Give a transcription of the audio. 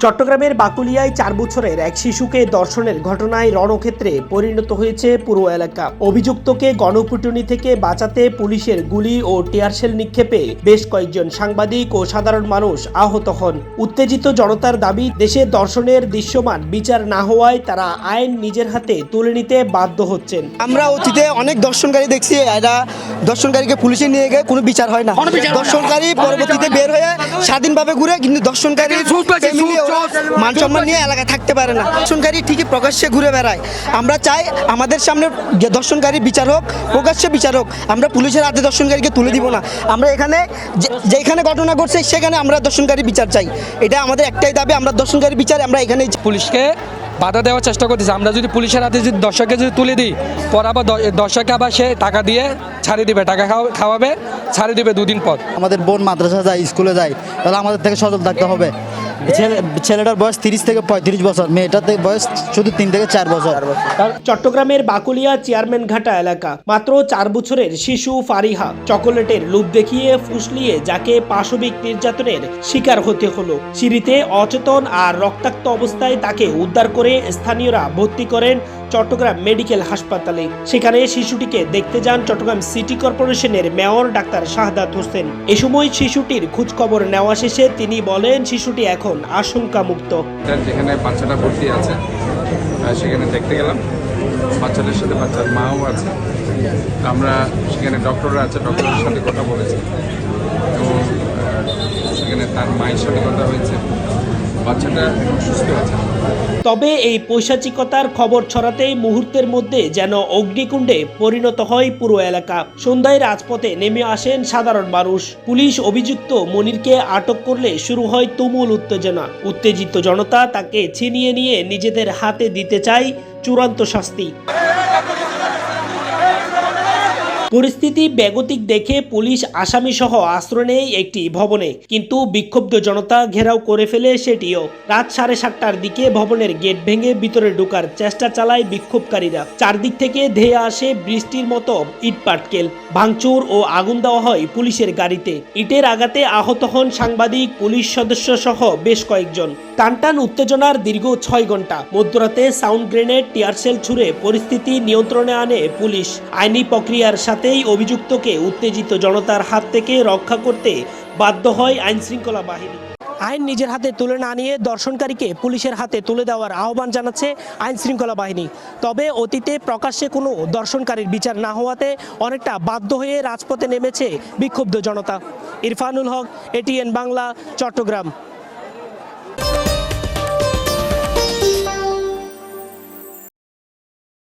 চট্টগ্রামের বাকুলিয়ায় 4 বছরের এক শিশুকে ধর্ষণের ঘটনায় রণক্ষেত্রে পরিণত হয়েছে পুরো এলাকা। অভিযুক্তকে গণপিটুনি থেকে বাঁচাতে পুলিশের গুলি ও টিয়ারশেল নিক্ষেপে বেশ কয়েকজন সাংবাদিক ও সাধারণ মানুষ আহত হন। উত্তেজিত জনতার দাবি, দেশে ধর্ষণের দৃশ্যমান বিচার না হওয়ায় তারা আইন নিজের হাতে তুলে নিতে বাধ্য হচ্ছেন। আমরা অতীতে অনেক ধর্ষণকারী দেখছি, এরা ধর্ষণকারীকে পুলিশে নিয়ে গিয়ে কোনো বিচার হয় না। ধর্ষণকারী পরবর্তীতে বের হয়ে স্বাধীনভাবে ঘুরে, কিন্তু ধর্ষণকারী মান সম্মান নিয়ে এলাকায় থাকতে পারে না। ধর্ষণকারী ঠিকই প্রকাশ্যে ঘুরে বেড়ায়। আমরা চাই আমাদের সামনে ধর্ষণকারী বিচার হোক, প্রকাশ্যে বিচার হোক। আমরা পুলিশের হাতে ধর্ষণকারীকে তুলে দিব না। আমরা এখানে যেখানে ঘটনা ঘটছে সেখানে আমরা ধর্ষণকারী বিচার চাই। এটা আমাদের একটাই দাবি, আমরা ধর্ষণকারী বিচার আমরা এখানেই। পুলিশকে বাধা দেওয়ার চেষ্টা করতেছে। আমরা যদি পুলিশের হাতে যদি দর্শককে যদি তুলে দিই, পর আবার দর্শককে আবার সে টাকা দিয়ে ছাড়িয়ে দিবে, টাকা খাওয়াবে, ছাড়িয়ে দিবে 2 দিন পর। আমাদের বোন মাদ্রাসা যায়, স্কুলে যায়, তাহলে আমাদের থেকে সচল থাকতে হবে। ছেলেটার বয়স 30 থেকে 35 বছর, মেয়েটার বয়স শুধু 3 থেকে 4 বছর। চট্টগ্রামের বাকুলিয়া চেয়ারম্যান ঘাটা এলাকা, মাত্র 4 বছরের শিশু ফারিহা চকোলেটের লোভ দেখিয়ে ফুসলিয়ে যাকে পাশবিক নির্যাতনের শিকার হতে হলো। সিঁড়িতে অচেতন আর রক্তাক্ত অবস্থায় তাকে উদ্ধার করে স্থানীয়রা ভর্তি করেন চট্টগ্রাম মেডিকেল হাসপাতালে। সেখানে শিশুটিকে দেখতে যান চট্টগ্রাম সিটি কর্পোরেশনের মেয়র ডাক্তার শাহাদাত হোসেন। এ সময় শিশুটির খোঁজখবর নেওয়া শেষে তিনি বলেন, শিশুটি এখন আশঙ্কা মুক্ত। যেখানে বাচ্চাটা ভর্তি আছে সেখানে দেখতে গেলাম, বাচ্চাদের সাথে বাচ্চার মাও আছে। আমরা সেখানে ডক্টররা আছে, ডক্টরের সাথে কথা বলেছি এবং সেখানে তার মায়ের সাথে কথা হয়েছে। বাচ্চাটা সুস্থ আছে। তবে এই পৈশাচিকতার খবর ছড়াতেই মুহূর্তের মধ্যে যেন অগ্নিকুণ্ডে পরিণত হয় পুরো এলাকা। সন্ধ্যায় রাজপথে নেমে আসেন সাধারণ মানুষ। পুলিশ অভিযুক্ত মনিরকে আটক করলে শুরু হয় তুমুল উত্তেজনা। উত্তেজিত জনতা তাকে ছিনিয়ে নিয়ে নিজেদের হাতে দিতে চায় চূড়ান্ত শাস্তি। পরিস্থিতি বেগতিক দেখে পুলিশ আসামিসহ আশ্রয় নেয় একটি ভবনে, কিন্তু বিক্ষুব্ধ জনতা ঘেরাও করে ফেলে সেটিও। রাত 7:30টার দিকে ভবনের গেট ভেঙে ভিতরে ঢোকার চেষ্টা চালায় বিক্ষোভকারীরা। চারদিক থেকে ধেয়ে আসে বৃষ্টির মতো ইট পাটকেল, ভাঙচুর ও আগুন দেওয়া হয় পুলিশের গাড়িতে। ইটের আঘাতে আহত হন সাংবাদিক, পুলিশ সদস্য সহ বেশ কয়েকজন। টানটান উত্তেজনার দীর্ঘ 6 ঘন্টা। মধ্যরাতে সাউন্ড গ্রেনেড, টিয়ারশেল ছুড়ে পরিস্থিতি নিয়ন্ত্রণে আনে পুলিশ। আইনি প্রক্রিয়ার সাথেই অভিযুক্তকে উত্তেজিত জনতার হাত থেকে রক্ষা করতে বাধ্য হয় আইন শৃঙ্খলা বাহিনী। আইন নিজের হাতে তুলে না নিয়ে ধর্ষণকারীকে পুলিশের হাতে তুলে দেওয়ার আহ্বান জানাচ্ছে আইন শৃঙ্খলা বাহিনী। তবে অতীতে প্রকাশ্যে কোনো ধর্ষণকারীর বিচার না হওয়াতে অনেকটা বাধ্য হয়ে রাজপথে নেমেছে বিক্ষুব্ধ জনতা। ইরফানুল হক, ATN বাংলা, চট্টগ্রাম।